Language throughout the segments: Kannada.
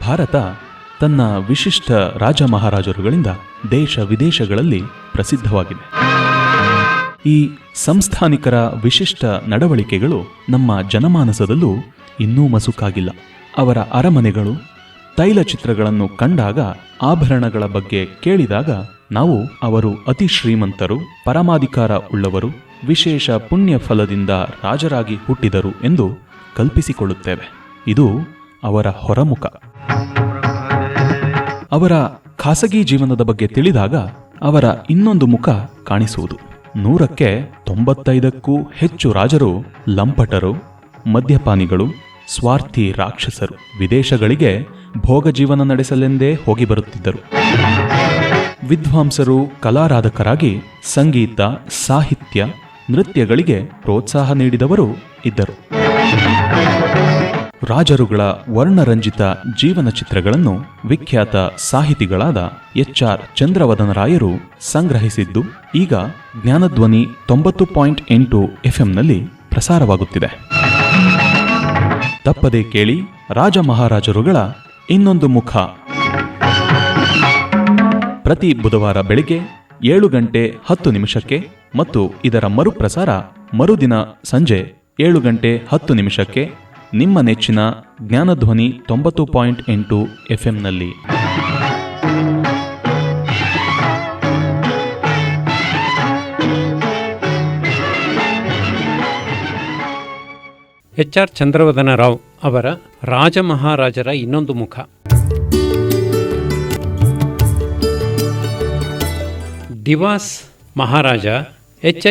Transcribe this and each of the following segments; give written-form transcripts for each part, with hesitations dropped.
ಭಾರತ ತನ್ನ ವಿಶಿಷ್ಟ ರಾಜ ಮಹಾರಾಜರುಗಳಿಂದ ದೇಶ ವಿದೇಶಗಳಲ್ಲಿ ಪ್ರಸಿದ್ಧವಾಗಿದೆ. ಈ ಸಂಸ್ಥಾನಿಕರ ವಿಶಿಷ್ಟ ನಡವಳಿಕೆಗಳು ನಮ್ಮ ಜನಮಾನಸದಲ್ಲೂ ಇನ್ನೂ ಮಸುಕಾಗಿಲ್ಲ. ಅವರ ಅರಮನೆಗಳು, ತೈಲಚಿತ್ರಗಳನ್ನು ಕಂಡಾಗ, ಆಭರಣಗಳ ಬಗ್ಗೆ ಕೇಳಿದಾಗ ನಾವು ಅವರು ಅತಿ ಶ್ರೀಮಂತರು, ಪರಮಾಧಿಕಾರ ಉಳ್ಳವರು, ವಿಶೇಷ ಪುಣ್ಯ ಫಲದಿಂದ ರಾಜರಾಗಿ ಹುಟ್ಟಿದರು ಎಂದು ಕಲ್ಪಿಸಿಕೊಳ್ಳುತ್ತೇವೆ. ಇದು ಅವರ ಹೊರಮುಖ. ಅವರ ಖಾಸಗಿ ಜೀವನದ ಬಗ್ಗೆ ತಿಳಿದಾಗ ಅವರ ಇನ್ನೊಂದು ಮುಖ ಕಾಣಿಸುವುದು. 100ಕ್ಕೆ 95ಕ್ಕೂ ಹೆಚ್ಚು ರಾಜರು ಲಂಪಟರು, ಮದ್ಯಪಾನಿಗಳು, ಸ್ವಾರ್ಥಿ ರಾಕ್ಷಸರು. ವಿದೇಶಗಳಿಗೆ ಭೋಗ ಜೀವನ ನಡೆಸಲೆಂದೇ ಹೋಗಿ ಬರುತ್ತಿದ್ದರು. ವಿದ್ವಾಂಸರು, ಕಲಾರಾಧಕರಾಗಿ ಸಂಗೀತ, ಸಾಹಿತ್ಯ, ನೃತ್ಯಗಳಿಗೆ ಪ್ರೋತ್ಸಾಹ ನೀಡಿದವರು ಇದ್ದರು. ರಾಜರುಗಳ ವರ್ಣರಂಜಿತ ಜೀವನ ಚಿತ್ರಗಳನ್ನು ವಿಖ್ಯಾತ ಸಾಹಿತಿಗಳಾದ HR ಚಂದ್ರವದನರಾಯರು ಸಂಗ್ರಹಿಸಿದ್ದು ಈಗ ಜ್ಞಾನಧ್ವನಿ 90.8 FM ಪ್ರಸಾರವಾಗುತ್ತಿದೆ. ತಪ್ಪದೇ ಕೇಳಿ ರಾಜ ಮಹಾರಾಜರುಗಳ ಇನ್ನೊಂದು ಮುಖ. ಪ್ರತಿ ಬುಧವಾರ ಬೆಳಿಗ್ಗೆ 7:10 ಮತ್ತು ಇದರ ಮರುಪ್ರಸಾರ ಮರುದಿನ ಸಂಜೆ 7:10 ನಿಮ್ಮ ನೆಚ್ಚಿನ ಜ್ಞಾನಧ್ವನಿ 90.8 FM HR ಚಂದ್ರವದನ ರಾವ್ ಅವರ ರಾಜ ಮಹಾರಾಜರ ಇನ್ನೊಂದು ಮುಖ. ದಿವಾಸ್ ಮಹಾರಾಜ H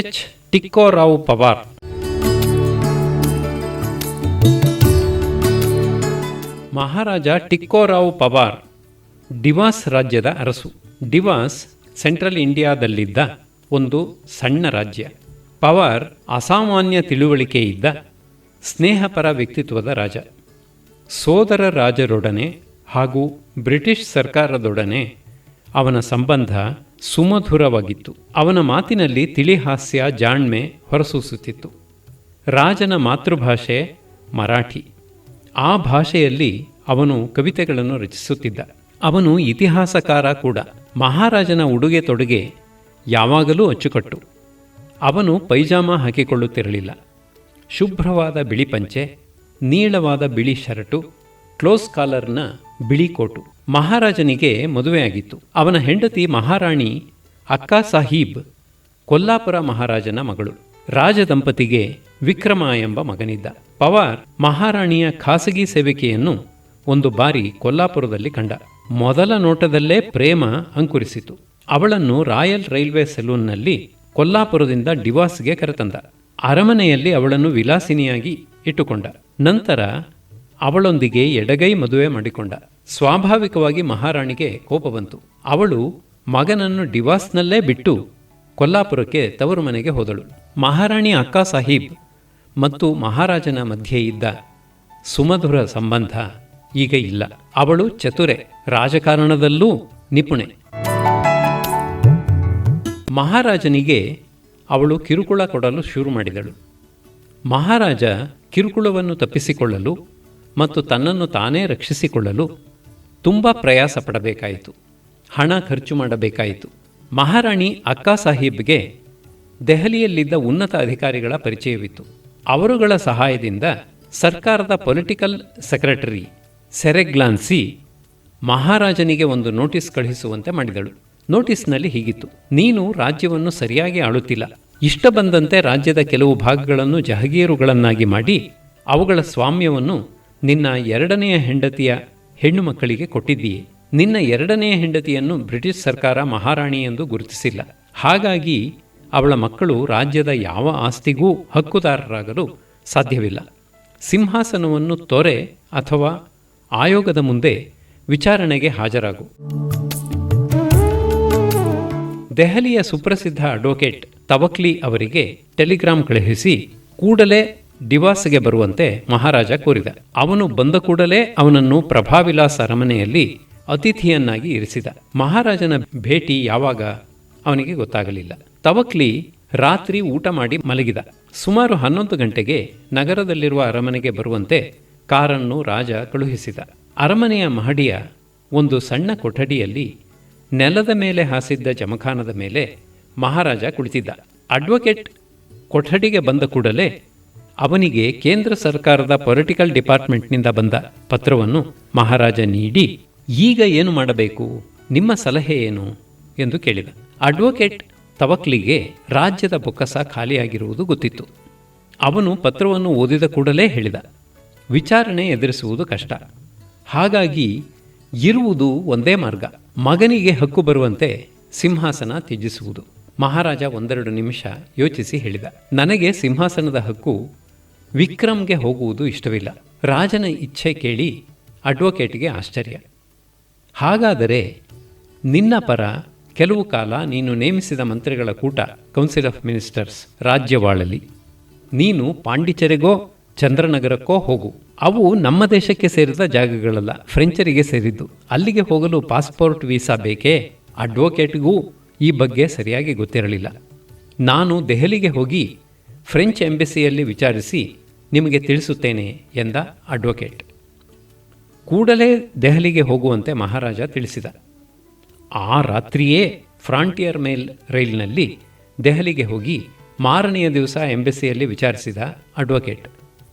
ಟಿಕ್ಕೋರಾವ್ ಪವಾರ್. ಮಹಾರಾಜ ಟಿಕ್ಕೋರಾವ್ ಪವಾರ್ ಡಿವಾಸ್ ರಾಜ್ಯದ ಅರಸು. ಡಿವಾಸ್ ಸೆಂಟ್ರಲ್ ಇಂಡಿಯಾದಲ್ಲಿದ್ದ ಒಂದು ಸಣ್ಣ ರಾಜ್ಯ. ಪವಾರ್ ಅಸಾಮಾನ್ಯ ತಿಳುವಳಿಕೆಯಿದ್ದ ಸ್ನೇಹಪರ ವ್ಯಕ್ತಿತ್ವದ ರಾಜ. ಸೋದರ ರಾಜರೊಡನೆ ಹಾಗೂ ಬ್ರಿಟಿಷ್ ಸರ್ಕಾರದೊಡನೆ ಅವನ ಸಂಬಂಧ ಸುಮಧುರವಾಗಿತ್ತು. ಅವನ ಮಾತಿನಲ್ಲಿ ತಿಳಿಹಾಸ್ಯ, ಜಾಣ್ಮೆ ಹೊರಸೂಸುತ್ತಿತ್ತು. ರಾಜನ ಮಾತೃಭಾಷೆ ಮರಾಠಿ. ಆ ಭಾಷೆಯಲ್ಲಿ ಅವನು ಕವಿತೆಗಳನ್ನು ರಚಿಸುತ್ತಿದ್ದ. ಅವನು ಇತಿಹಾಸಕಾರ ಕೂಡ. ಮಹಾರಾಜನ ಉಡುಗೆ ತೊಡುಗೆ ಯಾವಾಗಲೂ ಅಚ್ಚುಕಟ್ಟು. ಅವನು ಪೈಜಾಮ ಹಾಕಿಕೊಳ್ಳುತ್ತಿರಲಿಲ್ಲ. ಶುಭ್ರವಾದ ಬಿಳಿ ಪಂಚೆ, ನೀಳವಾದ ಬಿಳಿ ಶರ್ಟು, ಕ್ಲೋಸ್ ಕಾಲರ್ನ ಬಿಳಿ ಕೋಟು. ಮಹಾರಾಜನಿಗೆ ಮದುವೆಯಾಗಿತ್ತು. ಅವನ ಹೆಂಡತಿ ಮಹಾರಾಣಿ ಅಕ್ಕಾ ಸಾಹೀಬ್ ಕೊಲ್ಲಾಪುರ ಮಹಾರಾಜನ ಮಗಳು. ರಾಜದಂಪತಿಗೆ ವಿಕ್ರಮ ಎಂಬ ಮಗನಿದ್ದ. ಪವಾರ್ ಮಹಾರಾಣಿಯ ಖಾಸಗಿ ಸೇವಿಕೆಯನ್ನು ಒಂದು ಬಾರಿ ಕೊಲ್ಲಾಪುರದಲ್ಲಿ ಕಂಡ. ಮೊದಲ ನೋಟದಲ್ಲೇ ಪ್ರೇಮ ಅಂಕುರಿಸಿತು. ಅವಳನ್ನು ರಾಯಲ್ ರೈಲ್ವೆ ಸೆಲೂನ್ನಲ್ಲಿ ಕೊಲ್ಲಾಪುರದಿಂದ ಡಿವಾಸ್ಗೆ ಕರೆತಂದ. ಅರಮನೆಯಲ್ಲಿ ಅವಳನ್ನು ವಿಲಾಸಿನಿಯಾಗಿ ಇಟ್ಟುಕೊಂಡ. ನಂತರ ಅವಳೊಂದಿಗೆ ಎಡಗೈ ಮದುವೆ ಮಾಡಿಕೊಂಡ. ಸ್ವಾಭಾವಿಕವಾಗಿ ಮಹಾರಾಣಿಗೆ ಕೋಪ ಬಂತು. ಅವಳು ಮಗನನ್ನು ಡಿವಾಸ್ನಲ್ಲೇ ಬಿಟ್ಟು ಕೊಲ್ಲಾಪುರಕ್ಕೆ ತವರು ಮನೆಗೆ ಹೋದಳು. ಮಹಾರಾಣಿ ಅಕ್ಕಾ ಸಾಹೀಬ್ ಮತ್ತು ಮಹಾರಾಜನ ಮಧ್ಯೆ ಇದ್ದ ಸುಮಧುರ ಸಂಬಂಧ ಈಗ ಇಲ್ಲ. ಅವಳು ಚತುರೆ, ರಾಜಕಾರಣದಲ್ಲೂ ನಿಪುಣೆ. ಮಹಾರಾಜನಿಗೆ ಅವಳು ಕಿರುಕುಳ ಕೊಡಲು ಶುರು ಮಾಡಿದಳು. ಮಹಾರಾಜ ಕಿರುಕುಳವನ್ನು ತಪ್ಪಿಸಿಕೊಳ್ಳಲು ಮತ್ತು ತನ್ನನ್ನು ತಾನೇ ರಕ್ಷಿಸಿಕೊಳ್ಳಲು ತುಂಬ ಪ್ರಯಾಸ ಪಡಬೇಕಾಯಿತು. ಹಣ ಖರ್ಚು ಮಾಡಬೇಕಾಯಿತು. ಮಹಾರಾಣಿ ಅಕ್ಕಾ ಸಾಹೀಬ್ಗೆ ದೆಹಲಿಯಲ್ಲಿದ್ದ ಉನ್ನತ ಅಧಿಕಾರಿಗಳ ಪರಿಚಯವಿತ್ತು. ಅವರುಗಳ ಸಹಾಯದಿಂದ ಸರ್ಕಾರದ ಪೊಲಿಟಿಕಲ್ ಸೆಕ್ರೆಟರಿ ಸೆರೆಗ್ಲಾನ್ಸಿ ಮಹಾರಾಜನಿಗೆ ಒಂದು ನೋಟಿಸ್ ಕಳುಹಿಸುವಂತೆ ಮಾಡಿದಳು. ನೋಟಿಸ್ನಲ್ಲಿ ಹೀಗಿತ್ತು: ನೀನು ರಾಜ್ಯವನ್ನು ಸರಿಯಾಗಿ ಆಳುತ್ತಿಲ್ಲ. ಇಷ್ಟ ಬಂದಂತೆ ರಾಜ್ಯದ ಕೆಲವು ಭಾಗಗಳನ್ನು ಜಹಗೀರುಗಳನ್ನಾಗಿ ಮಾಡಿ ಅವುಗಳ ಸ್ವಾಮ್ಯವನ್ನು ನಿನ್ನ ಎರಡನೆಯ ಹೆಂಡತಿಯ ಹೆಣ್ಣು ಮಕ್ಕಳಿಗೆ ಕೊಟ್ಟಿದ್ದೀಯೆ. ನಿನ್ನ ಎರಡನೆಯ ಹೆಂಡತಿಯನ್ನು ಬ್ರಿಟಿಷ್ ಸರ್ಕಾರ ಮಹಾರಾಣಿ ಎಂದು ಗುರುತಿಸಿಲ್ಲ. ಹಾಗಾಗಿ ಅವಳ ಮಕ್ಕಳು ರಾಜ್ಯದ ಯಾವ ಆಸ್ತಿಗೂ ಹಕ್ಕುದಾರರಾಗಲು ಸಾಧ್ಯವಿಲ್ಲ. ಸಿಂಹಾಸನವನ್ನು ತೊರೆ ಅಥವಾ ಆಯೋಗದ ಮುಂದೆ ವಿಚಾರಣೆಗೆ ಹಾಜರಾಗು. ದೆಹಲಿಯ ಸುಪ್ರಸಿದ್ಧ ಅಡ್ವೊಕೇಟ್ ತವಕ್ಲಿ ಅವರಿಗೆ ಟೆಲಿಗ್ರಾಮ್ ಕಳುಹಿಸಿ ಕೂಡಲೇ ಡಿವಾಸ್ಗೆ ಬರುವಂತೆ ಮಹಾರಾಜ ಕೋರಿದ. ಅವನು ಬಂದ ಕೂಡಲೇ ಅವನನ್ನು ಪ್ರಭಾವಿಲಾಸ್ ಅರಮನೆಯಲ್ಲಿ ಅತಿಥಿಯನ್ನಾಗಿ ಇರಿಸಿದ. ಮಹಾರಾಜನ ಭೇಟಿ ಯಾವಾಗ ಅವನಿಗೆ ಗೊತ್ತಾಗಲಿಲ್ಲ. ತವಕ್ಲಿ ರಾತ್ರಿ ಊಟ ಮಾಡಿ ಮಲಗಿದ. ಸುಮಾರು 11 ಗಂಟೆಗೆ ನಗರದಲ್ಲಿರುವ ಅರಮನೆಗೆ ಬರುವಂತೆ ಕಾರನ್ನು ರಾಜ ಕಳುಹಿಸಿದ. ಅರಮನೆಯ ಮಹಡಿಯ ಒಂದು ಸಣ್ಣ ಕೊಠಡಿಯಲ್ಲಿ ನೆಲದ ಮೇಲೆ ಹಾಸಿದ್ದ ಜಮಖಾನದ ಮೇಲೆ ಮಹಾರಾಜ ಕುಳಿತಿದ್ದ. ಅಡ್ವೊಕೇಟ್ ಕೊಠಡಿಗೆ ಬಂದ ಕೂಡಲೇ ಅವನಿಗೆ ಕೇಂದ್ರ ಸರ್ಕಾರದ ಪೊಲಿಟಿಕಲ್ ಡಿಪಾರ್ಟ್ಮೆಂಟ್ನಿಂದ ಬಂದ ಪತ್ರವನ್ನು ಮಹಾರಾಜ ನೀಡಿ, ಈಗ ಏನು ಮಾಡಬೇಕು, ನಿಮ್ಮ ಸಲಹೆ ಏನು ಎಂದು ಕೇಳಿದ. ಅಡ್ವೊಕೇಟ್ ತವಕ್ಲಿಗೆ ರಾಜ್ಯದ ಬೊಕ್ಕಸ ಖಾಲಿಯಾಗಿರುವುದು ಗೊತ್ತಿತ್ತು. ಅವನು ಪತ್ರವನ್ನು ಓದಿದ ಕೂಡಲೇ ಹೇಳಿದ, ವಿಚಾರಣೆ ಎದುರಿಸುವುದು ಕಷ್ಟ, ಹಾಗಾಗಿ ಇರುವುದು ಒಂದೇ ಮಾರ್ಗ, ಮಗನಿಗೆ ಹಕ್ಕು ಬರುವಂತೆ ಸಿಂಹಾಸನ ತ್ಯಜಿಸುವುದು. ಮಹಾರಾಜ ಒಂದೆರಡು ನಿಮಿಷ ಯೋಚಿಸಿ ಹೇಳಿದ, ನನಗೆ ಸಿಂಹಾಸನದ ಹಕ್ಕು ವಿಕ್ರಮ್ಗೆ ಹೋಗುವುದು ಇಷ್ಟವಿಲ್ಲ. ರಾಜನ ಇಚ್ಛೆ ಕೇಳಿ ಅಡ್ವೊಕೇಟ್ಗೆ ಆಶ್ಚರ್ಯ. ಹಾಗಾದರೆ ನಿನ್ನ ಪರ ಕೆಲವು ಕಾಲ ನೀನು ನೇಮಿಸಿದ ಮಂತ್ರಿಗಳ ಕೂಟ ಕೌನ್ಸಿಲ್ ಆಫ್ ಮಿನಿಸ್ಟರ್ಸ್ ರಾಜ್ಯವಾಳಲಿ. ನೀನು ಪಾಂಡಿಚೆರಿಗೋ ಚಂದ್ರನಗರಕ್ಕೋ ಹೋಗು. ಅವು ನಮ್ಮ ದೇಶಕ್ಕೆ ಸೇರಿದ ಜಾಗಗಳಲ್ಲ, ಫ್ರೆಂಚರಿಗೆ ಸೇರಿದ್ದು. ಅಲ್ಲಿಗೆ ಹೋಗಲು ಪಾಸ್ಪೋರ್ಟ್ ವೀಸಾ ಬೇಕೇ? ಅಡ್ವೊಕೇಟ್ಗೂ ಈ ಬಗ್ಗೆ ಸರಿಯಾಗಿ ಗೊತ್ತಿರಲಿಲ್ಲ. ನಾನು ದೆಹಲಿಗೆ ಹೋಗಿ ಫ್ರೆಂಚ್ ಎಂಬಸಿಯಲ್ಲಿ ವಿಚಾರಿಸಿ ನಿಮಗೆ ತಿಳಿಸುತ್ತೇನೆ ಎಂದ ಅಡ್ವೊಕೇಟ್. ಕೂಡಲೇ ದೆಹಲಿಗೆ ಹೋಗುವಂತೆ ಮಹಾರಾಜ ತಿಳಿಸಿದ. ಆ ರಾತ್ರಿಯೇ ಫ್ರಾಂಟಿಯರ್ ಮೇಲ್ ರೈಲಿನಲ್ಲಿ ದೆಹಲಿಗೆ ಹೋಗಿ ಮಾರನೆಯ ದಿವಸ ಎಂಬಸಿಯಲ್ಲಿ ವಿಚಾರಿಸಿದ ಅಡ್ವೊಕೇಟ್.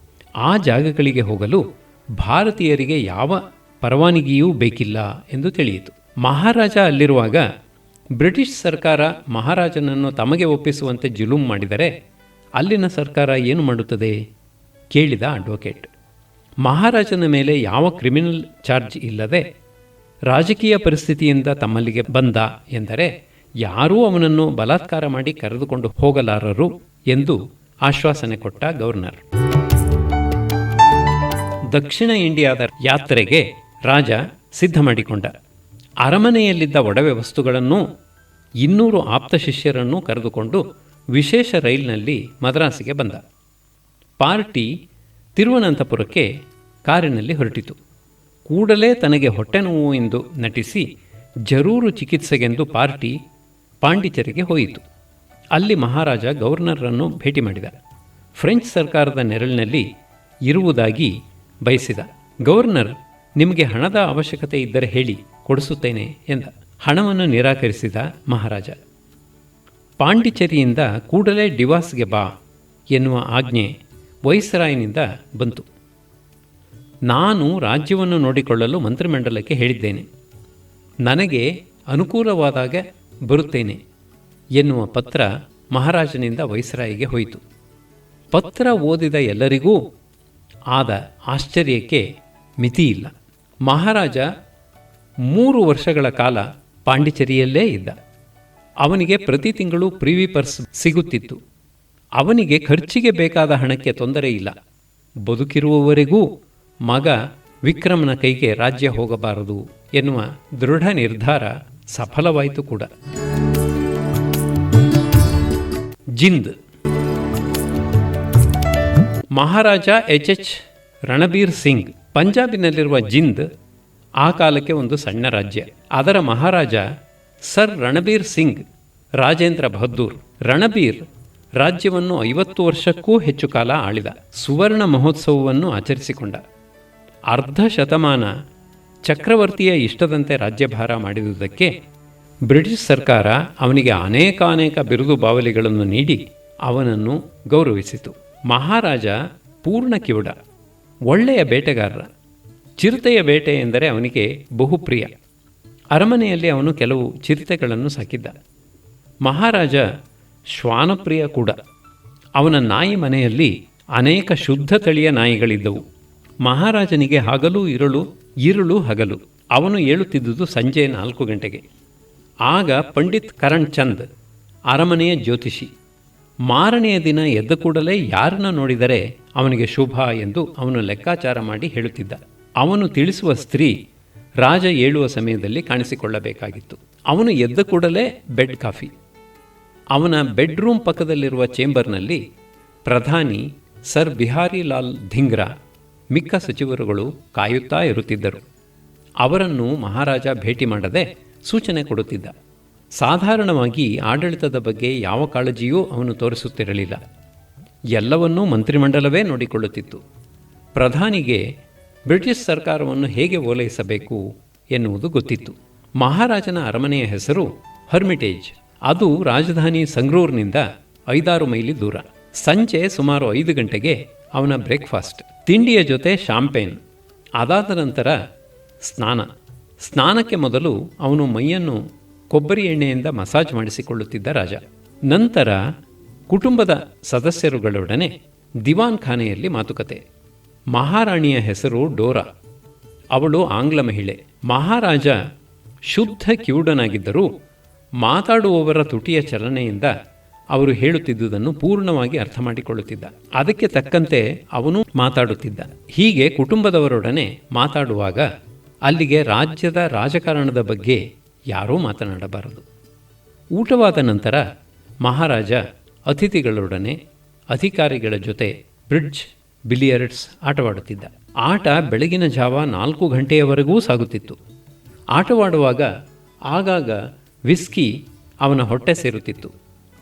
ಆ ಜಾಗಗಳಿಗೆ ಹೋಗಲು ಭಾರತೀಯರಿಗೆ ಯಾವ ಪರವಾನಗಿಯೂ ಬೇಕಿಲ್ಲ ಎಂದು ತಿಳಿಯಿತು. ಮಹಾರಾಜ ಅಲ್ಲಿರುವಾಗ ಬ್ರಿಟಿಷ್ ಸರ್ಕಾರ ಮಹಾರಾಜನನ್ನು ತಮಗೆ ಒಪ್ಪಿಸುವಂತೆ ಜುಲುಂ ಮಾಡಿದರೆ ಅಲ್ಲಿನ ಸರ್ಕಾರ ಏನು ಮಾಡುತ್ತದೆ ಕೇಳಿದ ಅಡ್ವೊಕೇಟ್. ಮಹಾರಾಜನ ಮೇಲೆ ಯಾವ ಕ್ರಿಮಿನಲ್ ಚಾರ್ಜ್ ಇಲ್ಲದೆ ರಾಜಕೀಯ ಪರಿಸ್ಥಿತಿಯಿಂದ ತಮ್ಮಲ್ಲಿಗೆ ಬಂದ ಎಂದರೆ ಯಾರೂ ಅವನನ್ನು ಬಲಾತ್ಕಾರ ಮಾಡಿ ಕರೆದುಕೊಂಡು ಹೋಗಲಾರರು ಎಂದು ಆಶ್ವಾಸನೆ ಕೊಟ್ಟ ಗವರ್ನರ್. ದಕ್ಷಿಣ ಇಂಡಿಯಾದ ಯಾತ್ರೆಗೆ ರಾಜ ಸಿದ್ಧ ಮಾಡಿಕೊಂಡ. ಅರಮನೆಯಲ್ಲಿದ್ದ ಒಡವೆ ವಸ್ತುಗಳನ್ನು 200 ಆಪ್ತ ಶಿಷ್ಯರನ್ನು ಕರೆದುಕೊಂಡು ವಿಶೇಷ ರೈಲಿನಲ್ಲಿ ಮದ್ರಾಸಿಗೆ ಬಂದ. ಪಾರ್ಟಿ ತಿರುವನಂತಪುರಕ್ಕೆ ಕಾರಿನಲ್ಲಿ ಹೊರಟಿತು. ಕೂಡಲೇ ತನಗೆ ಹೊಟ್ಟೆ ನೋವು ಎಂದು ನಟಿಸಿ ಜರೂರು ಚಿಕಿತ್ಸೆಗೆಂದು ಪಾರ್ಟಿ ಪಾಂಡಿಚೆರಿಗೆ ಹೋಯಿತು. ಅಲ್ಲಿ ಮಹಾರಾಜ ಗವರ್ನರನ್ನು ಭೇಟಿ ಮಾಡಿದ. ಫ್ರೆಂಚ್ ಸರ್ಕಾರದ ನೆರಳಿನಲ್ಲಿ ಇರುವುದಾಗಿ ಬಯಸಿದ. ಗವರ್ನರ್, ನಿಮಗೆ ಹಣದ ಅವಶ್ಯಕತೆ ಇದ್ದರೆ ಹೇಳಿ, ಕೊಡಿಸುತ್ತೇನೆ ಎಂದ. ಹಣವನ್ನು ನಿರಾಕರಿಸಿದ ಮಹಾರಾಜ. ಪಾಂಡಿಚೇರಿಯಿಂದ ಕೂಡಲೇ ಡಿವಾಸ್ಗೆ ಬಾ ಎನ್ನುವ ಆಜ್ಞೆ ವೈಸ್ರಾಯನಿಂದ ಬಂತು. ನಾನು ರಾಜ್ಯವನ್ನು ನೋಡಿಕೊಳ್ಳಲು ಮಂತ್ರಿಮಂಡಲಕ್ಕೆ ಹೇಳಿದ್ದೇನೆ, ನನಗೆ ಅನುಕೂಲವಾದಾಗ ಬರುತ್ತೇನೆ ಎನ್ನುವ ಪತ್ರ ಮಹಾರಾಜನಿಂದ ವೈಸ್ರಾಯಿಗೆ ಹೋಯಿತು. ಪತ್ರ ಓದಿದ ಎಲ್ಲರಿಗೂ ಆದ ಆಶ್ಚರ್ಯಕ್ಕೆ ಮಿತಿಯಿಲ್ಲ. ಮಹಾರಾಜ 3 ವರ್ಷಗಳ ಕಾಲ ಪಾಂಡಿಚೇರಿಯಲ್ಲೇ ಇದ್ದ. ಅವನಿಗೆ ಪ್ರತಿ ತಿಂಗಳು ಪ್ರಿವಿ ಪರ್ಸ್ ಸಿಗುತ್ತಿತ್ತು. ಅವನಿಗೆ ಖರ್ಚಿಗೆ ಬೇಕಾದ ಹಣಕ್ಕೆ ತೊಂದರೆ ಇಲ್ಲ. ಬದುಕಿರುವವರೆಗೂ ಮಗ ವಿಕ್ರಮನ ಕೈಗೆ ರಾಜ್ಯ ಹೋಗಬಾರದು ಎನ್ನುವ ದೃಢ ನಿರ್ಧಾರ ಸಫಲವಾಯಿತು ಕೂಡ. ಜಿಂದ್. ಮಹಾರಾಜ ಎಚ್ ರಣಬೀರ್ ಸಿಂಗ್. ಪಂಜಾಬಿನಲ್ಲಿರುವ ಜಿಂದ್ ಆ ಕಾಲಕ್ಕೆ ಒಂದು ಸಣ್ಣ ರಾಜ್ಯ. ಅದರ ಮಹಾರಾಜ ಸರ್ ರಣಬೀರ್ ಸಿಂಗ್ ರಾಜೇಂದ್ರ ಬಹದ್ದೂರ್. ರಣಬೀರ್ ರಾಜ್ಯವನ್ನು 50 ವರ್ಷಕ್ಕೂ ಹೆಚ್ಚು ಕಾಲ ಆಳಿದ. ಸುವರ್ಣ ಮಹೋತ್ಸವವನ್ನು ಆಚರಿಸಿಕೊಂಡ. ಅರ್ಧ ಶತಮಾನ ಚಕ್ರವರ್ತಿಯ ಇಷ್ಟದಂತೆ ರಾಜ್ಯಭಾರ ಮಾಡಿದುದಕ್ಕೆ ಬ್ರಿಟಿಷ್ ಸರ್ಕಾರ ಅವನಿಗೆ ಅನೇಕಾನೇಕ ಬಿರುದು ಬಾವಲಿಗಳನ್ನು ನೀಡಿ ಅವನನ್ನು ಗೌರವಿಸಿತು. ಮಹಾರಾಜ ಪೂರ್ಣ ಕಿವುಡ, ಒಳ್ಳೆಯ ಬೇಟೆಗಾರ. ಚಿರತೆಯ ಬೇಟೆ ಎಂದರೆ ಅವನಿಗೆ ಬಹುಪ್ರಿಯ. ಅರಮನೆಯಲ್ಲಿ ಅವನು ಕೆಲವು ಚಿರತೆಗಳನ್ನು ಸಾಕಿದ್ದ. ಮಹಾರಾಜ ಶ್ವಾನಪ್ರಿಯ ಕೂಡ. ಅವನ ನಾಯಿ ಮನೆಯಲ್ಲಿ ಅನೇಕ ಶುದ್ಧ ತಳಿಯ ನಾಯಿಗಳಿದ್ದವು. ಮಹಾರಾಜನಿಗೆ ಹಗಲು ಇರುಳು ಹಗಲು. ಅವನು ಏಳುತ್ತಿದ್ದುದು ಸಂಜೆ 4 ಗಂಟೆಗೆ. ಆಗ ಪಂಡಿತ್ ಕರಣ್ ಚಂದ್ ಅರಮನೆಯ ಜ್ಯೋತಿಷಿ. ಮಾರನೆಯ ದಿನ ಎದ್ದ ಕೂಡಲೇ ಯಾರನ್ನ ನೋಡಿದರೆ ಅವನಿಗೆ ಶುಭ ಎಂದು ಅವನು ಲೆಕ್ಕಾಚಾರ ಮಾಡಿ ಹೇಳುತ್ತಿದ್ದ. ಅವನು ತಿಳಿಸುವ ಸ್ತ್ರೀ ರಾಜ ಏಳುವ ಸಮಯದಲ್ಲಿ ಕಾಣಿಸಿಕೊಳ್ಳಬೇಕಾಗಿತ್ತು. ಅವನು ಎದ್ದ ಕೂಡಲೇ ಬೆಡ್ ಕಾಫಿ. ಅವನ ಬೆಡ್ರೂಮ್ ಪಕ್ಕದಲ್ಲಿರುವ ಚೇಂಬರ್ನಲ್ಲಿ ಪ್ರಧಾನಿ ಸರ್ ಬಿಹಾರಿ ಲಾಲ್ ಧಿಂಗ್ರಾ ಮಿಕ್ಕ ಸಚಿವರುಗಳು ಕಾಯುತ್ತಾ ಇರುತ್ತಿದ್ದರು. ಅವರನ್ನು ಮಹಾರಾಜ ಭೇಟಿ ಮಾಡದೆ ಸೂಚನೆ ಕೊಡುತ್ತಿದ್ದ. ಸಾಧಾರಣವಾಗಿ ಆಡಳಿತದ ಬಗ್ಗೆ ಯಾವ ಕಾಳಜಿಯೂ ಅವನು ತೋರಿಸುತ್ತಿರಲಿಲ್ಲ. ಎಲ್ಲವನ್ನೂ ಮಂತ್ರಿಮಂಡಲವೇ ನೋಡಿಕೊಳ್ಳುತ್ತಿತ್ತು. ಪ್ರಧಾನಿಗೆ ಬ್ರಿಟಿಷ್ ಸರ್ಕಾರವನ್ನು ಹೇಗೆ ಓಲೈಸಬೇಕು ಎನ್ನುವುದು ಗೊತ್ತಿತ್ತು. ಮಹಾರಾಜನ ಅರಮನೆಯ ಹೆಸರು ಹರ್ಮಿಟೇಜ್. ಅದು ರಾಜಧಾನಿ ಸಂಗ್ರೂರ್ನಿಂದ 5-6 ಮೈಲಿ ದೂರ. ಸಂಜೆ ಸುಮಾರು 5 ಗಂಟೆಗೆ ಅವನ ಬ್ರೇಕ್ಫಾಸ್ಟ್, ತಿಂಡಿಯ ಜೊತೆ ಶಾಂಪೇನ್. ಅದಾದ ನಂತರ ಸ್ನಾನಕ್ಕೆ ಮೊದಲು ಅವನು ಮೈಯನ್ನು ಕೊಬ್ಬರಿ ಎಣ್ಣೆಯಿಂದ ಮಸಾಜ್ ಮಾಡಿಸಿಕೊಳ್ಳುತ್ತಿದ್ದ ರಾಜ. ನಂತರ ಕುಟುಂಬದ ಸದಸ್ಯರುಗಳೊಡನೆ ದಿವಾನ್ ಖಾನೆಯಲ್ಲಿ ಮಾತುಕತೆ. ಮಹಾರಾಣಿಯ ಹೆಸರು ಡೋರಾ. ಅವಳು ಆಂಗ್ಲ ಮಹಿಳೆ. ಮಹಾರಾಜ ಶುದ್ಧ ಕಿವುಡನಾಗಿದ್ದರೂ ಮಾತಾಡುವವರ ತುಟಿಯ ಚಲನೆಯಿಂದ ಅವರು ಹೇಳುತ್ತಿದ್ದುದನ್ನು ಪೂರ್ಣವಾಗಿ ಅರ್ಥ ಮಾಡಿಕೊಳ್ಳುತ್ತಿದ್ದ. ಅದಕ್ಕೆ ತಕ್ಕಂತೆ ಅವನು ಮಾತಾಡುತ್ತಿದ್ದ. ಹೀಗೆ ಕುಟುಂಬದವರೊಡನೆ ಮಾತಾಡುವಾಗ ಅಲ್ಲಿಗೆ ರಾಜ್ಯದ ರಾಜಕಾರಣದ ಬಗ್ಗೆ ಯಾರೂ ಮಾತನಾಡಬಾರದು. ಊಟವಾದ ನಂತರ ಮಹಾರಾಜ ಅತಿಥಿಗಳೊಡನೆ, ಅಧಿಕಾರಿಗಳ ಜೊತೆ ಬ್ರಿಡ್ಜ್, ಬಿಲಿಯರ್ಡ್ಸ್ ಆಟವಾಡುತ್ತಿದ್ದ. ಆಟ ಬೆಳಗಿನ ಜಾವ 4 ಗಂಟೆಯವರೆಗೂ ಸಾಗುತ್ತಿತ್ತು. ಆಟವಾಡುವಾಗ ಆಗಾಗ ವಿಸ್ಕಿ ಅವನ ಹೊಟ್ಟೆ ಸೇರುತ್ತಿತ್ತು.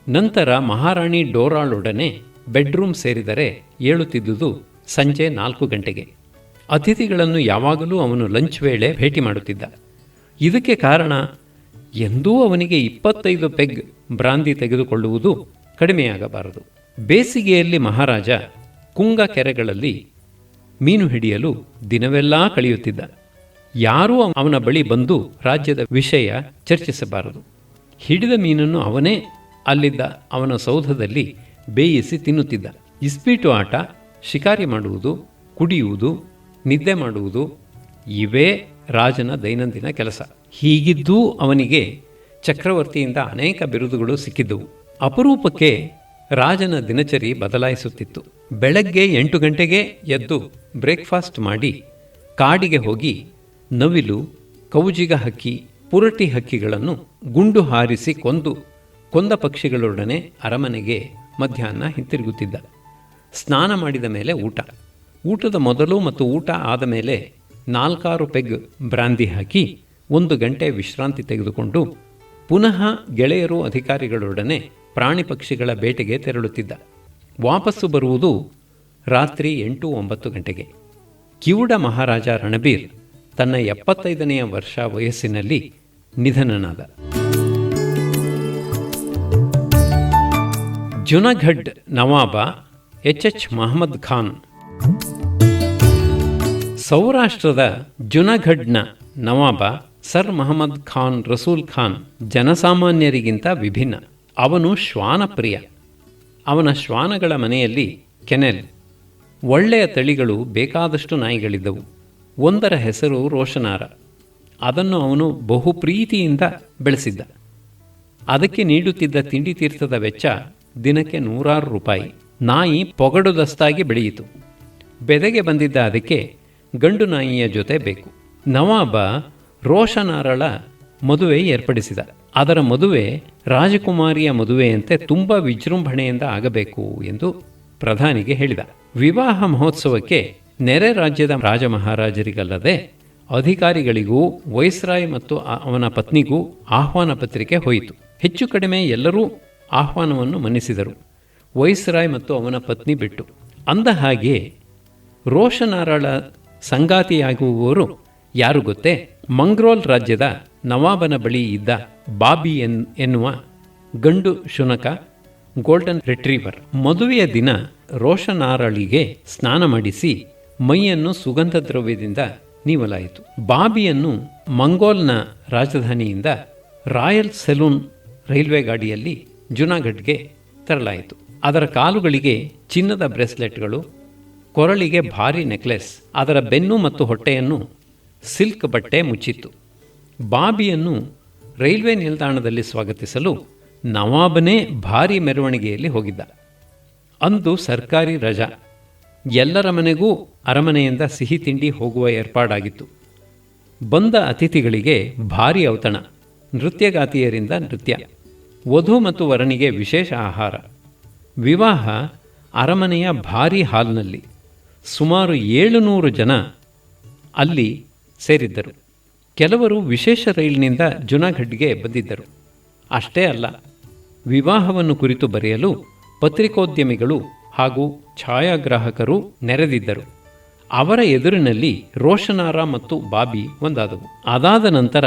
ನಂತರ ಮಹಾರಾಣಿ ಡೋರಾಳೊಡನೆ ಬೆಡ್ರೂಮ್ ಸೇರಿದರೆ ಏಳುತ್ತಿದ್ದುದು ಸಂಜೆ 4 ಗಂಟೆಗೆ. ಅತಿಥಿಗಳನ್ನು ಯಾವಾಗಲೂ ಅವನು ಲಂಚ್ ವೇಳೆ ಭೇಟಿ ಮಾಡುತ್ತಿದ್ದ. ಇದಕ್ಕೆ ಕಾರಣ ಎಂದೂ ಅವನಿಗೆ 25 ಪೆಗ್ ಬ್ರಾಂದಿ ತೆಗೆದುಕೊಳ್ಳುವುದು ಕಡಿಮೆಯಾಗಬಾರದು. ಬೇಸಿಗೆಯಲ್ಲಿ ಮಹಾರಾಜ ಕುಂಗ ಕೆರೆಗಳಲ್ಲಿ ಮೀನು ಹಿಡಿಯಲು ದಿನವೆಲ್ಲ ಕಳೆಯುತ್ತಿದ್ದ. ಯಾರೂ ಅವನ ಬಳಿ ಬಂದು ರಾಜ್ಯದ ವಿಷಯ ಚರ್ಚಿಸಬಾರದು. ಹಿಡಿದ ಮೀನನ್ನು ಅವನೇ ಅಲ್ಲಿದ್ದ ಅವನ ಸೌಧದಲ್ಲಿ ಬೇಯಿಸಿ ತಿನ್ನುತ್ತಿದ್ದ. ಇಸ್ಪೀಟು ಆಟ, ಶಿಕಾರಿ ಮಾಡುವುದು, ಕುಡಿಯುವುದು, ನಿದ್ದೆ ಮಾಡುವುದು ಇವೇ ರಾಜನ ದೈನಂದಿನ ಕೆಲಸ. ಹೀಗಿದ್ದೂ ಅವನಿಗೆ ಚಕ್ರವರ್ತಿಯಿಂದ ಅನೇಕ ಬಿರುದುಗಳು ಸಿಕ್ಕಿದ್ದವು. ಅಪರೂಪಕ್ಕೆ ರಾಜನ ದಿನಚರಿ ಬದಲಾಯಿಸುತ್ತಿತ್ತು. ಬೆಳಗ್ಗೆ 8 ಗಂಟೆಗೆ ಎದ್ದು ಬ್ರೇಕ್ಫಾಸ್ಟ್ ಮಾಡಿ ಕಾಡಿಗೆ ಹೋಗಿ ನವಿಲು, ಕೌಜಿಗ ಹಕ್ಕಿ, ಪುರಟಿ ಹಕ್ಕಿಗಳನ್ನು ಗುಂಡು ಹಾರಿಸಿ ಕೊಂದ ಪಕ್ಷಿಗಳೊಡನೆ ಅರಮನೆಗೆ ಮಧ್ಯಾಹ್ನ ಹಿಂತಿರುಗುತ್ತಿದ್ದ. ಸ್ನಾನ ಮಾಡಿದ ಮೇಲೆ ಊಟದ ಮೊದಲು ಮತ್ತು ಊಟ ಆದ ಮೇಲೆ 4-6 ಪೆಗ್ ಬ್ರಾಂದಿ ಹಾಕಿ 1 ಗಂಟೆ ವಿಶ್ರಾಂತಿ ತೆಗೆದುಕೊಂಡು ಪುನಃ ಗೆಳೆಯರು, ಅಧಿಕಾರಿಗಳೊಡನೆ ಪ್ರಾಣಿ ಪಕ್ಷಿಗಳ ಬೇಟೆಗೆ ತೆರಳುತ್ತಿದ್ದ. ವಾಪಸ್ಸು ಬರುವುದು ರಾತ್ರಿ 8-9 ಗಂಟೆಗೆ. ಕಿವುಡ ಮಹಾರಾಜ ರಣಬೀರ್ ತನ್ನ 75ನೇ ವರ್ಷ ವಯಸ್ಸಿನಲ್ಲಿ ನಿಧನನಾದ. ಜುನಘಡ್ ನವಾಬ H. ಮಹಮ್ಮದ್ ಖಾನ್. ಸೌರಾಷ್ಟ್ರದ ಜುನಘಡ್ನ ನವಾಬ ಸರ್ ಮಹಮ್ಮದ್ ಖಾನ್ ರಸೂಲ್ ಖಾನ್ ಜನಸಾಮಾನ್ಯರಿಗಿಂತ ವಿಭಿನ್ನ. ಅವನು ಶ್ವಾನಪ್ರಿಯ. ಅವನ ಶ್ವಾನಗಳ ಮನೆಯಲ್ಲಿ ಕೆನೆಲ್, ಒಳ್ಳೆಯ ತಳಿಗಳು ಬೇಕಾದಷ್ಟು ನಾಯಿಗಳಿದ್ದವು. ಒಂದರ ಹೆಸರು ರೋಷನಾರ. ಅದನ್ನು ಅವನು ಬಹು ಪ್ರೀತಿಯಿಂದ ಬೆಳೆಸಿದ್ದ. ಅದಕ್ಕೆ ನೀಡುತ್ತಿದ್ದ ತಿಂಡಿ ತೀರ್ಥದ ವೆಚ್ಚ ದಿನಕ್ಕೆ 100 ರೂಪಾಯಿ. ನಾಯಿ ಪೊಗಡುದಸ್ತಾಗಿ ಬೆಳೆಯಿತು. ಬೆದೆಗೆ ಬಂದಿದ್ದ ಅದಕ್ಕೆ ಗಂಡು ನಾಯಿಯ ಜೊತೆ ಬೇಕು. ನವಾಬ ರೋಷನಾರಳ ಮದುವೆ ಏರ್ಪಡಿಸಿದ. ಅದರ ಮದುವೆ ರಾಜಕುಮಾರಿಯ ಮದುವೆಯಂತೆ ತುಂಬ ವಿಜೃಂಭಣೆಯಿಂದ ಆಗಬೇಕು ಎಂದು ಪ್ರಧಾನಿಗೆ ಹೇಳಿದ. ವಿವಾಹ ಮಹೋತ್ಸವಕ್ಕೆ ನೆರೆ ರಾಜ್ಯದ ರಾಜಮಹಾರಾಜರಿಗಲ್ಲದೆ ಅಧಿಕಾರಿಗಳಿಗೂ ವೈಸ್ರಾಯ್ ಮತ್ತು ಅವನ ಪತ್ನಿಗೂ ಆಹ್ವಾನ ಪತ್ರಿಕೆ ಹೋಯಿತು. ಹೆಚ್ಚು ಕಡಿಮೆ ಎಲ್ಲರೂ ಆಹ್ವಾನವನ್ನು ಮನ್ನಿಸಿದರು, ವೈಸ್ರಾಯ್ ಮತ್ತು ಅವನ ಪತ್ನಿ ಬಿಟ್ಟು. ಅಂದ ಹಾಗೆ ರೋಷನಾರಳ ಸಂಗಾತಿಯಾಗುವವರು ಯಾರು ಗೊತ್ತೇ? ಮಂಗ್ರೋಲ್ ರಾಜ್ಯದ ನವಾಬನ ಬಳಿ ಇದ್ದ ಬಾಬಿ ಎನ್ನುವ ಗಂಡು ಶುನಕ, ಗೋಲ್ಡನ್ ರಿಟ್ರೀವರ್. ಮದುವೆಯ ದಿನ ರೋಷನಾರಳಿಗೆ ಸ್ನಾನ ಮಾಡಿಸಿ ಮೈಯನ್ನು ಸುಗಂಧ ದ್ರವ್ಯದಿಂದ ನೀವಲಾಯಿತು. ಬಾಬಿಯನ್ನು ಮಂಗೋಲ್ನ ರಾಜಧಾನಿಯಿಂದ ರಾಯಲ್ ಸೆಲೂನ್ ರೈಲ್ವೆ ಗಾಡಿಯಲ್ಲಿ ಜುನಾಗಢ್ಗೆ ತರಲಾಯಿತು. ಅದರ ಕಾಲುಗಳಿಗೆ ಚಿನ್ನದ ಬ್ರೇಸ್ಲೆಟ್ಗಳು, ಕೊರಳಿಗೆ ಭಾರಿ ನೆಕ್ಲೆಸ್, ಅದರ ಬೆನ್ನು ಮತ್ತು ಹೊಟ್ಟೆಯನ್ನು ಸಿಲ್ಕ್ ಬಟ್ಟೆ ಮುಚ್ಚಿತ್ತು. ಬಾಬಿಯನ್ನು ರೈಲ್ವೆ ನಿಲ್ದಾಣದಲ್ಲಿ ಸ್ವಾಗತಿಸಲು ನವಾಬನೇ ಭಾರೀ ಮೆರವಣಿಗೆಯಲ್ಲಿ ಹೋಗಿದ್ದ. ಅಂದು ಸರ್ಕಾರಿ ರಜಾ. ಎಲ್ಲರ ಮನೆಗೂ ಅರಮನೆಯಿಂದ ಸಿಹಿ ತಿಂಡಿ ಹೋಗುವ ಏರ್ಪಾಡಾಗಿತ್ತು. ಬಂದ ಅತಿಥಿಗಳಿಗೆ ಭಾರೀ ಔತಣ, ನೃತ್ಯಗಾತಿಯರಿಂದ ನೃತ್ಯ, ವಧು ಮತ್ತು ವರನಿಗೆ ವಿಶೇಷ ಆಹಾರ. ವಿವಾಹ ಅರಮನೆಯ ಭಾರೀ ಹಾಲ್ನಲ್ಲಿ. ಸುಮಾರು 700 ಜನ ಅಲ್ಲಿ ಸೇರಿದ್ದರು. ಕೆಲವರು ವಿಶೇಷ ರೈಲಿನಿಂದ ಜುನಾಗಢ್ಗೆ ಬಂದಿದ್ದರು. ಅಷ್ಟೇ ಅಲ್ಲ, ವಿವಾಹವನ್ನು ಕುರಿತು ಬರೆಯಲು ಪತ್ರಿಕೋದ್ಯಮಿಗಳು ಹಾಗೂ ಛಾಯಾಗ್ರಾಹಕರು ನೆರೆದಿದ್ದರು. ಅವರ ಎದುರಿನಲ್ಲಿ ರೋಷನಾರ ಮತ್ತು ಬಾಬಿ ಒಂದಾದವು. ಅದಾದ ನಂತರ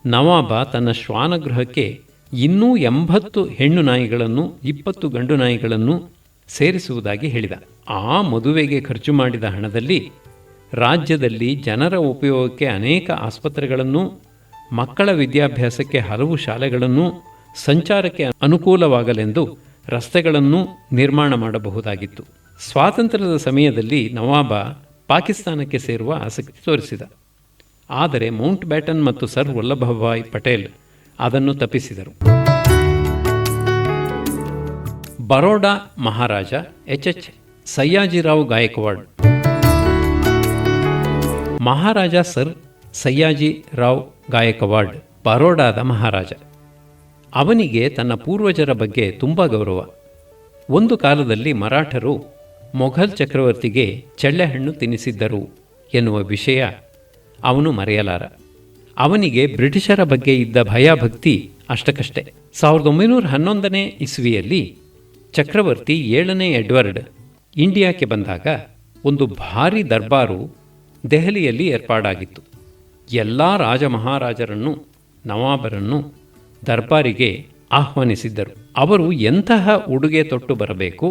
ನವಾಬ ತನ್ನ ಶ್ವಾನಗೃಹಕ್ಕೆ ಇನ್ನೂ 80 ಹೆಣ್ಣು ನಾಯಿಗಳನ್ನು 20 ಗಂಡು ನಾಯಿಗಳನ್ನು ಸೇರಿಸುವುದಾಗಿ ಹೇಳಿದ. ಆ ಮದುವೆಗೆ ಖರ್ಚು ಮಾಡಿದ ಹಣದಲ್ಲಿ ರಾಜ್ಯದಲ್ಲಿ ಜನರ ಉಪಯೋಗಕ್ಕೆ ಅನೇಕ ಆಸ್ಪತ್ರೆಗಳನ್ನು, ಮಕ್ಕಳ ವಿದ್ಯಾಭ್ಯಾಸಕ್ಕೆ ಹಲವು ಶಾಲೆಗಳನ್ನು, ಸಂಚಾರಕ್ಕೆ ಅನುಕೂಲವಾಗಲೆಂದು ರಸ್ತೆಗಳನ್ನು ನಿರ್ಮಾಣ ಮಾಡಬಹುದಾಗಿತ್ತು. ಸ್ವಾತಂತ್ರ್ಯದ ಸಮಯದಲ್ಲಿ ನವಾಬ ಪಾಕಿಸ್ತಾನಕ್ಕೆ ಸೇರುವ ಆಸಕ್ತಿ ತೋರಿಸಿದ. ಆದರೆ ಮೌಂಟ್ ಬ್ಯಾಟನ್ ಮತ್ತು ಸರ್ ವಲ್ಲಭಭಾಯ್ ಪಟೇಲ್ ಅದನ್ನು ತಪ್ಪಿಸಿದರು. ಬರೋಡಾ ಮಹಾರಾಜ ಎಚ್ ಸಯ್ಯಾಜಿರಾವ್ ಗಾಯಕ್ವಾಡ್. ಮಹಾರಾಜ ಸರ್ ಸಯ್ಯಾಜಿರಾವ್ ಗಾಯಕ್ವಾಡ್ ಬರೋಡಾದ ಮಹಾರಾಜ. ಅವನಿಗೆ ತನ್ನ ಪೂರ್ವಜರ ಬಗ್ಗೆ ತುಂಬ ಗೌರವ. ಒಂದು ಕಾಲದಲ್ಲಿ ಮರಾಠರು ಮೊಘಲ್ ಚಕ್ರವರ್ತಿಗೆ ಚಳ್ಳೆಹಣ್ಣು ತಿನ್ನಿಸಿದ್ದರು ಎನ್ನುವ ವಿಷಯ ಅವನು ಮರೆಯಲಾರ. ಅವನಿಗೆ ಬ್ರಿಟಿಷರ ಬಗ್ಗೆ ಇದ್ದ ಭಯಭಕ್ತಿ ಅಷ್ಟಕ್ಕಷ್ಟೇ. 1911ನೇ ಇಸ್ವಿಯಲ್ಲಿ ಚಕ್ರವರ್ತಿ 7ನೇ ಎಡ್ವರ್ಡ್ ಇಂಡಿಯಾಕ್ಕೆ ಬಂದಾಗ ಒಂದು ಭಾರೀ ದರ್ಬಾರು ದೆಹಲಿಯಲ್ಲಿ ಏರ್ಪಾಡಾಗಿತ್ತು. ಎಲ್ಲ ರಾಜ ಮಹಾರಾಜರನ್ನು, ನವಾಬರನ್ನು ದರ್ಬಾರಿಗೆ ಆಹ್ವಾನಿಸಿದ್ದರು. ಅವರು ಎಂತಹ ಉಡುಗೆ ತೊಟ್ಟು ಬರಬೇಕು,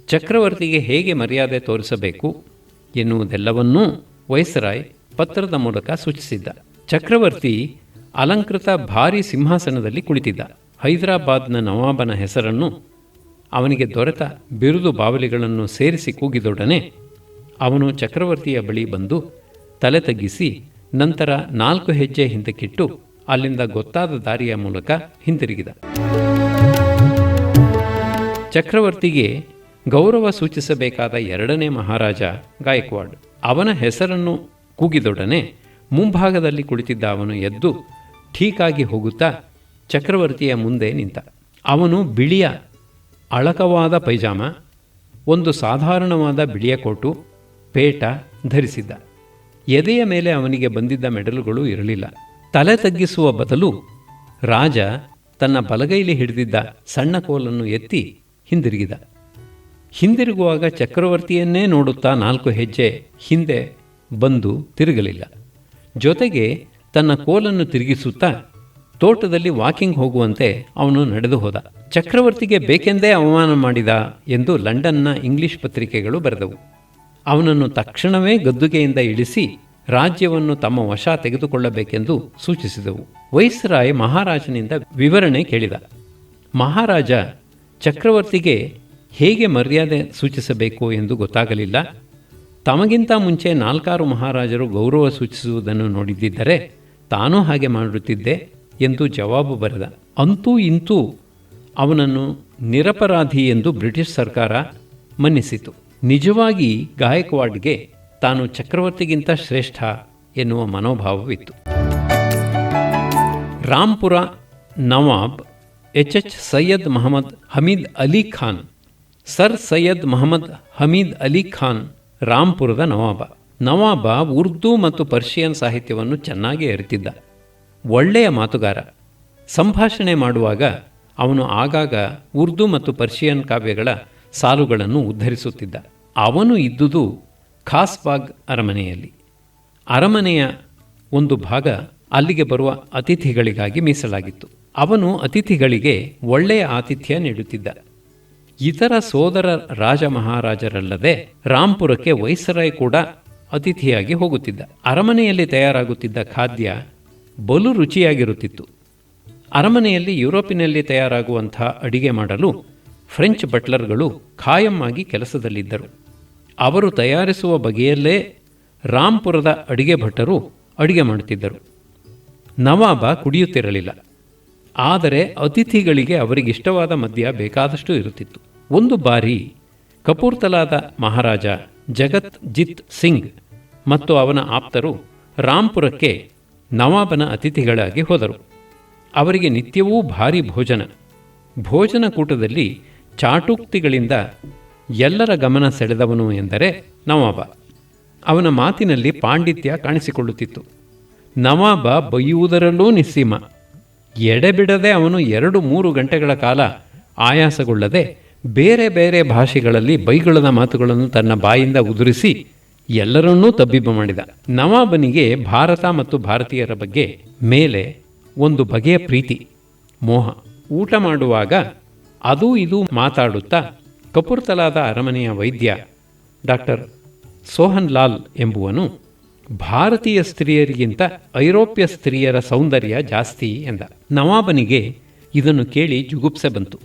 ಚಕ್ರವರ್ತಿಗೆ ಹೇಗೆ ಮರ್ಯಾದೆ ತೋರಿಸಬೇಕು ಎನ್ನುವುದೆಲ್ಲವನ್ನೂ ವೈಸ್ರಾಯ್ ಪತ್ರದ ಮೂಲಕ ಸೂಚಿಸಿದ್ದ. ಚಕ್ರವರ್ತಿ ಅಲಂಕೃತ ಭಾರೀ ಸಿಂಹಾಸನದಲ್ಲಿ ಕುಳಿತಿದ್ದ. ಹೈದರಾಬಾದ್ನ ನವಾಬನ ಹೆಸರನ್ನು, ಅವನಿಗೆ ದೊರೆತ ಬಿರುದು ಬಾವಲಿಗಳನ್ನು ಸೇರಿಸಿ ಕೂಗಿದೊಡನೆ ಅವನು ಚಕ್ರವರ್ತಿಯ ಬಳಿ ಬಂದು ತಲೆ ತಗ್ಗಿಸಿ ನಂತರ 4 ಹೆಜ್ಜೆ ಹಿಂದಕ್ಕಿಟ್ಟು ಅಲ್ಲಿಂದ ಗೊತ್ತಾದ ದಾರಿಯ ಮೂಲಕ ಹಿಂತಿರುಗಿದ. ಚಕ್ರವರ್ತಿಗೆ ಗೌರವ ಸೂಚಿಸಬೇಕಾದ 2ನೇ ಮಹಾರಾಜ ಗಾಯಕ್ವಾಡ್. ಅವನ ಹೆಸರನ್ನು ಕೂಗಿದೊಡನೆ ಮುಂಭಾಗದಲ್ಲಿ ಕುಳಿತಿದ್ದ ಅವನು ಎದ್ದು ಠೀಕಾಗಿ ಹೋಗುತ್ತಾ ಚಕ್ರವರ್ತಿಯ ಮುಂದೆ ನಿಂತ. ಅವನು ಬಿಳಿಯ ಅಳಕವಾದ ಪೈಜಾಮ, ಒಂದು ಸಾಧಾರಣವಾದ ಬಿಳಿಯ ಕೋಟು, ಪೇಟ ಧರಿಸಿದ್ದ. ಎದೆಯ ಮೇಲೆ ಅವನಿಗೆ ಬಂದಿದ್ದ ಮೆಡಲುಗಳು ಇರಲಿಲ್ಲ. ತಲೆ ತಗ್ಗಿಸುವ ಬದಲು ರಾಜ ತನ್ನ ಬಲಗೈಲಿ ಹಿಡಿದಿದ್ದ ಸಣ್ಣ ಕೋಲನ್ನು ಎತ್ತಿ ಹಿಂದಿರುಗಿದ. ಹಿಂದಿರುಗುವಾಗ ಚಕ್ರವರ್ತಿಯನ್ನೇ ನೋಡುತ್ತಾ 4 ಹೆಜ್ಜೆ ಹಿಂದೆ ಬಂದು ತಿರುಗಲಿಲ್ಲ. ಜೊತೆಗೆ ತನ್ನ ಕೋಲನ್ನು ತಿರುಗಿಸುತ್ತಾ ತೋಟದಲ್ಲಿ ವಾಕಿಂಗ್ ಹೋಗುವಂತೆ ಅವನು ನಡೆದು ಹೋದ. ಚಕ್ರವರ್ತಿಗೆ ಬೇಕೆಂದೇ ಅವಮಾನ ಮಾಡಿದ ಎಂದು ಲಂಡನ್ನ ಇಂಗ್ಲಿಷ್ ಪತ್ರಿಕೆಗಳು ಬರೆದವು. ಅವನನ್ನು ತಕ್ಷಣವೇ ಗದ್ದುಗೆಯಿಂದ ಇಳಿಸಿ ರಾಜ್ಯವನ್ನು ತಮ್ಮ ವಶ ತೆಗೆದುಕೊಳ್ಳಬೇಕೆಂದು ಸೂಚಿಸಿದವು. ವೈಸ್ರಾಯ್ ಮಹಾರಾಜನಿಂದ ವಿವರಣೆ ಕೇಳಿದ. ಮಹಾರಾಜ ಚಕ್ರವರ್ತಿಗೆ ಹೇಗೆ ಮರ್ಯಾದೆ ಸೂಚಿಸಬೇಕು ಎಂದು ಗೊತ್ತಾಗಲಿಲ್ಲ. ತಮಗಿಂತ ಮುಂಚೆ 4 ಮಹಾರಾಜರು ಗೌರವ ಸೂಚಿಸುವುದನ್ನು ನೋಡಿದ್ದರೆ ತಾನೂ ಹಾಗೆ ಮಾಡುತ್ತಿದ್ದೆ ಎಂದು ಜವಾಬು ಬರೆದ. ಅಂತೂ ಇಂತೂ ಅವನನ್ನು ನಿರಪರಾಧಿ ಎಂದು ಬ್ರಿಟಿಷ್ ಸರ್ಕಾರ ಮನ್ನಿಸಿತು. ನಿಜವಾಗಿ ಗಾಯಕ್ವಾಡ್ಗೆ ತಾನು ಚಕ್ರವರ್ತಿಗಿಂತ ಶ್ರೇಷ್ಠ ಎನ್ನುವ ಮನೋಭಾವವಿತ್ತು. ರಾಂಪುರ ನವಾಬ್ ಎಚ್ ಸೈಯದ್ ಮಹಮ್ಮದ್ ಹಮೀದ್ ಅಲಿ ಖಾನ್. ಸರ್ ಸೈಯದ್ ಮಹಮ್ಮದ್ ಹಮೀದ್ ಅಲಿ ಖಾನ್ ರಾಂಪುರದ ನವಾಬ ಉರ್ದು ಮತ್ತು ಪರ್ಷಿಯನ್ ಸಾಹಿತ್ಯವನ್ನು ಚೆನ್ನಾಗಿ ಅರಿತಿದ್ದ. ಒಳ್ಳೆಯ ಮಾತುಗಾರ. ಸಂಭಾಷಣೆ ಮಾಡುವಾಗ ಅವನು ಆಗಾಗ ಉರ್ದು ಮತ್ತು ಪರ್ಷಿಯನ್ ಕಾವ್ಯಗಳ ಸಾಲುಗಳನ್ನು ಉದ್ಧರಿಸುತ್ತಿದ್ದ. ಅವನು ಇದ್ದುದು ಖಾಸ್ಬಾಗ್ ಅರಮನೆಯಲ್ಲಿ. ಅರಮನೆಯ ಒಂದು ಭಾಗ ಅಲ್ಲಿಗೆ ಬರುವ ಅತಿಥಿಗಳಿಗಾಗಿ ಮೀಸಲಾಗಿತ್ತು. ಅವನು ಅತಿಥಿಗಳಿಗೆ ಒಳ್ಳೆಯ ಆತಿಥ್ಯ ನೀಡುತ್ತಿದ್ದ. ಇತರ ಸೋದರ ರಾಜ ಮಹಾರಾಜರಲ್ಲದೆ ರಾಂಪುರಕ್ಕೆ ವೈಸರಾಯ್ ಕೂಡ ಅತಿಥಿಯಾಗಿ ಹೋಗುತ್ತಿದ್ದ. ಅರಮನೆಯಲ್ಲಿ ತಯಾರಾಗುತ್ತಿದ್ದ ಖಾದ್ಯ ಬಲು ರುಚಿಯಾಗಿರುತ್ತಿತ್ತು. ಅರಮನೆಯಲ್ಲಿ ಯುರೋಪಿನಲ್ಲಿ ತಯಾರಾಗುವಂಥ ಅಡಿಗೆ ಮಾಡಲು ಫ್ರೆಂಚ್ ಬಟ್ಲರ್ಗಳು ಖಾಯಂ ಆಗಿ ಕೆಲಸದಲ್ಲಿದ್ದರು. ಅವರು ತಯಾರಿಸುವ ಬಗೆಯಲ್ಲೇ ರಾಂಪುರದ ಅಡಿಗೆ ಭಟ್ಟರು ಅಡಿಗೆ ಮಾಡುತ್ತಿದ್ದರು. ನವಾಬ ಕುಡಿಯುತ್ತಿರಲಿಲ್ಲ. ಆದರೆ ಅತಿಥಿಗಳಿಗೆ ಅವರಿಗಿಷ್ಟವಾದ ಮದ್ಯ ಬೇಕಾದಷ್ಟು ಇರುತ್ತಿತ್ತು. ಒಂದು ಬಾರಿ ಕಪೂರ್ತಲಾದ ಮಹಾರಾಜ ಜಗತ್ ಜಿತ್ ಸಿಂಗ್ ಮತ್ತು ಅವನ ಆಪ್ತರು ರಾಂಪುರಕ್ಕೆ ನವಾಬನ ಅತಿಥಿಗಳಾಗಿ ಹೋದರು. ಅವರಿಗೆ ನಿತ್ಯವೂ ಭಾರೀ ಭೋಜನ ಕೂಟದಲ್ಲಿ ಚಾಟುಕ್ತಿಗಳಿಂದ ಎಲ್ಲರ ಗಮನ ಸೆಳೆದವನು ಎಂದರೆ ನವಾಬ. ಅವನ ಮಾತಿನಲ್ಲಿ ಪಾಂಡಿತ್ಯ ಕಾಣಿಸಿಕೊಳ್ಳುತ್ತಿತ್ತು. ನವಾಬ ಬೈಯುವುದರಲ್ಲೂ ನಿಸ್ಸೀಮ. ಎಡೆಬಿಡದೆ ಅವನು 2-3 ಗಂಟೆಗಳ ಕಾಲ ಆಯಾಸಗೊಳ್ಳದೆ ಬೇರೆ ಬೇರೆ ಭಾಷೆಗಳಲ್ಲಿ ಬೈಗುಳದ ಮಾತುಗಳನ್ನು ತನ್ನ ಬಾಯಿಂದ ಉದುರಿಸಿ ಎಲ್ಲರನ್ನೂ ತಬ್ಬಿಬ್ಬ ಮಾಡಿದ. ನವಾಬನಿಗೆ ಭಾರತ ಮತ್ತು ಭಾರತೀಯರ ಬಗ್ಗೆ ಮೇಲೆ ಒಂದು ಬಗೆಯ ಪ್ರೀತಿ, ಮೋಹ. ಊಟ ಮಾಡುವಾಗ ಅದೂ ಇದು ಮಾತಾಡುತ್ತಾ ಕಪೂರ್ತಲಾದ ಅರಮನೆಯ ವೈದ್ಯ ಡಾಕ್ಟರ್ ಸೋಹನ್ ಲಾಲ್ ಎಂಬುವನು ಭಾರತೀಯ ಸ್ತ್ರೀಯರಿಗಿಂತ ಐರೋಪ್ಯ ಸ್ತ್ರೀಯರ ಸೌಂದರ್ಯ ಜಾಸ್ತಿ ಎಂದ. ನವಾಬನಿಗೆ ಇದನ್ನು ಕೇಳಿ ಜುಗುಪ್ಸೆ ಬಂತು.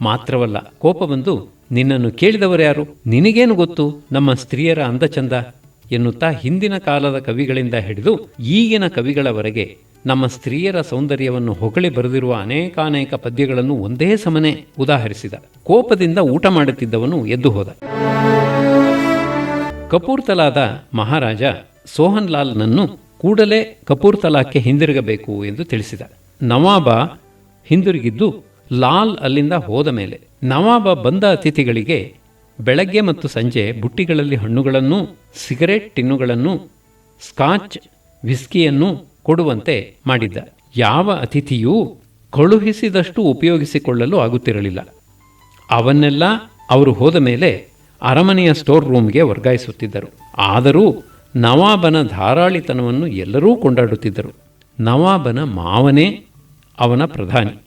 ಮಾತ್ರವಲ್ಲ, ಕೋಪ ಬಂದು, ನಿನ್ನನ್ನು ಕೇಳಿದವರ್ಯಾರು? ನಿನಗೇನು ಗೊತ್ತು ನಮ್ಮ ಸ್ತ್ರೀಯರ అందಚಂದ ಎನ್ನುತ್ತಾ ಹಿಂದಿನ ಕಾಲದ ಕವಿಗಳಿಂದ ಹಿಡಿದು ಈಗಿನ ಕವಿಗಳವರೆಗೆ ನಮ್ಮ ಸ್ತ್ರೀಯರ ಸೌಂದರ್ಯವನ್ನು ಹೊಗಳಿ ಬರೆದಿರುವ ಅನೇಕಾನೇಕ ಪದ್ಯಗಳನ್ನು ಒಂದೇ ಸಮನೆ ಉದಾಹರಿಸಿದ. ಕೋಪದಿಂದ ಊಟ ಮಾಡುತ್ತಿದ್ದವನು ಎದ್ದು ಹೋದ. ಕಪೂರ್ತಲಾದ ಮಹಾರಾಜ ಸೋಹನ್ ಲಾಲ್ನನ್ನು ಕೂಡಲೇ ಕಪೂರ್ತಲಾಕ್ಕೆ ಹಿಂದಿರುಗಬೇಕು ಎಂದು ತಿಳಿಸಿದ. ನವಾಬ ಹಿಂದಿರುಗಿದ್ದು ಲಾಲ್ ಅಲ್ಲಿಂದ ಹೋದ ಮೇಲೆ ನವಾಬ ಬಂದ ಅತಿಥಿಗಳಿಗೆ ಬೆಳಗ್ಗೆ ಮತ್ತು ಸಂಜೆ ಬುಟ್ಟಿಗಳಲ್ಲಿ ಹಣ್ಣುಗಳನ್ನು, ಸಿಗರೇಟ್ ಟಿನ್ನುಗಳನ್ನು, ಸ್ಕಾಚ್ ವಿಸ್ಕಿಯನ್ನು ಕೊಡುವಂತೆ ಮಾಡಿದ್ದ. ಯಾವ ಅತಿಥಿಯೂ ಕಳುಹಿಸಿದಷ್ಟು ಉಪಯೋಗಿಸಿಕೊಳ್ಳಲು ಆಗುತ್ತಿರಲಿಲ್ಲ. ಅವನ್ನೆಲ್ಲ ಅವರು ಹೋದ ಮೇಲೆ ಅರಮನೆಯ ಸ್ಟೋರ್ ರೂಮ್ಗೆ ವರ್ಗಾಯಿಸುತ್ತಿದ್ದರು. ಆದರೂ ನವಾಬನ ಧಾರಾಳಿತನವನ್ನು ಎಲ್ಲರೂ ಕೊಂಡಾಡುತ್ತಿದ್ದರು. ನವಾಬನ ಮಾವನೇ ಅವನ ಪ್ರಧಾನಿ.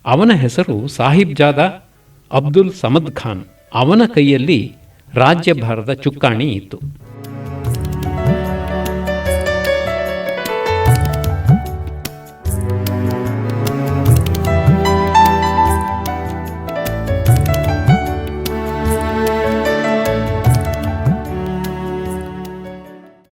ಅವನ ಹೆಸರು ಸಾಹಿಬ್ ಜಾದಾ ಅಬ್ದುಲ್ ಸಮದ್ ಖಾನ್. ಅವನ ಕೈಯಲ್ಲಿ ರಾಜ್ಯಭಾರದ ಚುಕ್ಕಾಣಿ ಇತ್ತು.